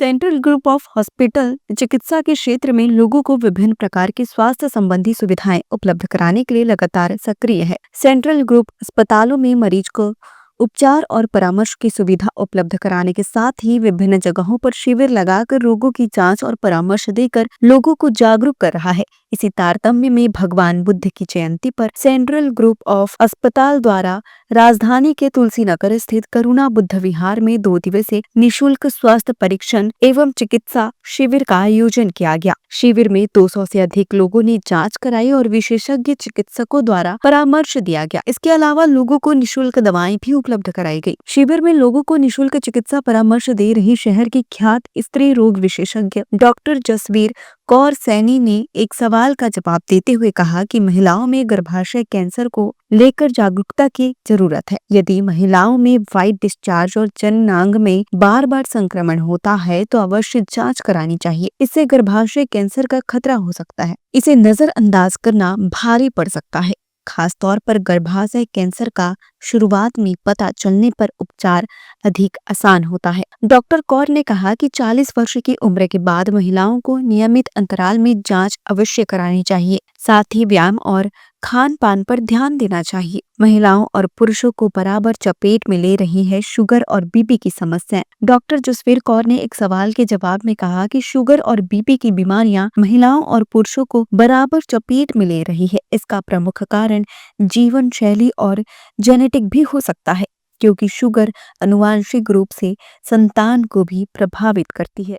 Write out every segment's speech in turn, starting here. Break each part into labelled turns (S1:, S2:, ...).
S1: Central group of hospital चिकित्सा के क्षेत्र में लोगों को विभिन्न प्रकार की स्वास्थ्य संबंधी सुविधाएं उपलब्ध कराने के लिए लगातार सक्रिय है। सेंट्रल ग्रुप अस्पतालों में मरीज को उपचार और परामर्श की सुविधा उपलब्ध कराने के साथ ही विभिन्न जगहों पर शिविर लगाकर रोगों की जांच और परामर्श देकर लोगों को जागरूक कर रहा है। इसी तारतम्य में भगवान बुद्ध की जयंती पर सेंट्रल ग्रुप ऑफ अस्पताल द्वारा राजधानी के तुलसी नगर स्थित करुणा बुद्ध विहार में 2 दिवसीय निःशुल्क स्वास्थ्य परीक्षण एवं चिकित्सा शिविर का आयोजन किया गया। शिविर में 200 से अधिक लोगों ने जांच कराई और विशेषज्ञ चिकित्सकों द्वारा परामर्श दिया गया। इसके अलावा लोगों को निःशुल्क दवाएं भी उपलब्ध कराई गई। शिविर में लोगों को निःशुल्क चिकित्सा परामर्श दे रही शहर की ख्यात स्त्री रोग विशेषज्ञ डॉक्टर जसवीर कौर सैनी ने एक सवाल का जवाब देते हुए कहा कि महिलाओं में गर्भाशय कैंसर को लेकर जागरूकता की जरूरत है। यदि महिलाओं में व्हाइट डिस्चार्ज और जननांग में बार बार संक्रमण होता है तो अवश्य जांच करानी चाहिए। इससे गर्भाशय कैंसर का खतरा हो सकता है। इसे नजरअंदाज करना भारी पड़ सकता है। खास तौर पर गर्भाशय कैंसर का शुरुआत में पता चलने पर उपचार अधिक आसान होता है। डॉक्टर कौर ने कहा कि 40 वर्ष की उम्र के बाद महिलाओं को नियमित अंतराल में जांच अवश्य करानी चाहिए। साथ ही व्यायाम और खान पान पर ध्यान देना चाहिए। महिलाओं और पुरुषों को बराबर चपेट में ले रही है शुगर और बीपी की समस्याएं। डॉक्टर जसवीर कौर ने एक सवाल के जवाब में कहा कि शुगर और बीपी की बीमारियां महिलाओं और पुरुषों को बराबर चपेट में ले रही है। इसका प्रमुख कारण जीवन शैली और जेनेटिक भी हो सकता है, क्योंकि शुगर अनुवांशिक रूप से संतान को भी प्रभावित करती है।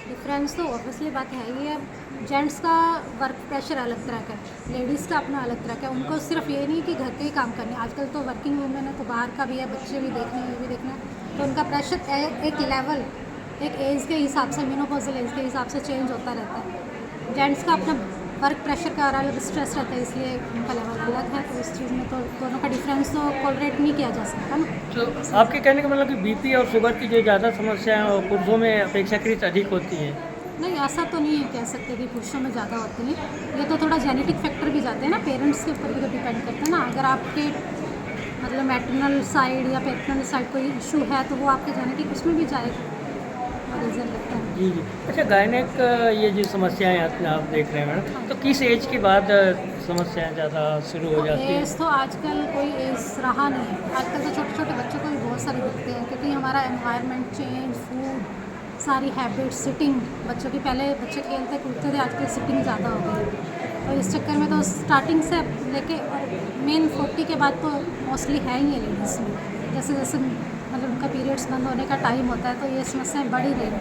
S2: डिफरेंस तो ऑब्वियसली बात है ही है। जेंट्स का वर्क प्रेशर अलग तरह का है, लेडीज़ का अपना अलग तरह का है। उनको सिर्फ ये नहीं कि घर के ही काम करने, आजकल तो वर्किंग वूमेन है तो बाहर का भी है, बच्चे भी देखने हैं, ये भी देखना है। तो उनका प्रेशर एक लेवल, एक एज के हिसाब से, मेनोपॉजल एज के हिसाब से चेंज होता रहता है। जेंट्स का अपना वर्क प्रेशर का अलग स्ट्रेस रहता है, इसलिए उनका लेवल अलग है। तो इस चीज़ में तो दोनों का डिफरेंस तो कोलरेट नहीं किया जा सकता ना।
S3: तो आपके कहने का मतलब कि बीपी और शुगर की जो ज़्यादा समस्याएं और पुरुषों में अपेक्षाकृत अधिक होती हैं?
S2: नहीं, ऐसा तो नहीं है कह सकते कि पुरुषों में ज़्यादा होती है। ये तो थोड़ा जेनेटिक फैक्टर भी जाते हैं ना, पेरेंट्स के ऊपर भी तो डिपेंड करता है ना। अगर आपके मतलब मैटरनल साइड या पैटर्नल साइड कोई इशू है तो वो आपके जेनेटिक उसमें भी जाएगा और रीज़न लगता है।
S3: जी जी। अच्छा, गायनेक ये जो समस्याएं आप देख रहे हैं मैडम, तो किस एज के बाद समस्याएं ज़्यादा शुरू हो जाती हैं?
S2: एज तो आजकल कोई एज रहा नहीं है। आजकल तो छोटे छोटे बच्चों को भी बहुत सारे दिखते हैं, क्योंकि हमारा एनवायरनमेंट चेंज, फूड, सारी हैबिट, सिटिंग, बच्चों की पहले बच्चे खेलते कूदते थे, आजकल सिटिंग ज़्यादा हो गई है। तो इस चक्कर में तो स्टार्टिंग से लेके और मेन 40 के बाद तो मोस्टली है ही है लेडीज़ में। जैसे जैसे मतलब उनका पीरियड्स बंद होने का टाइम होता है तो ये समस्याएं बढ़ ही रही हैं।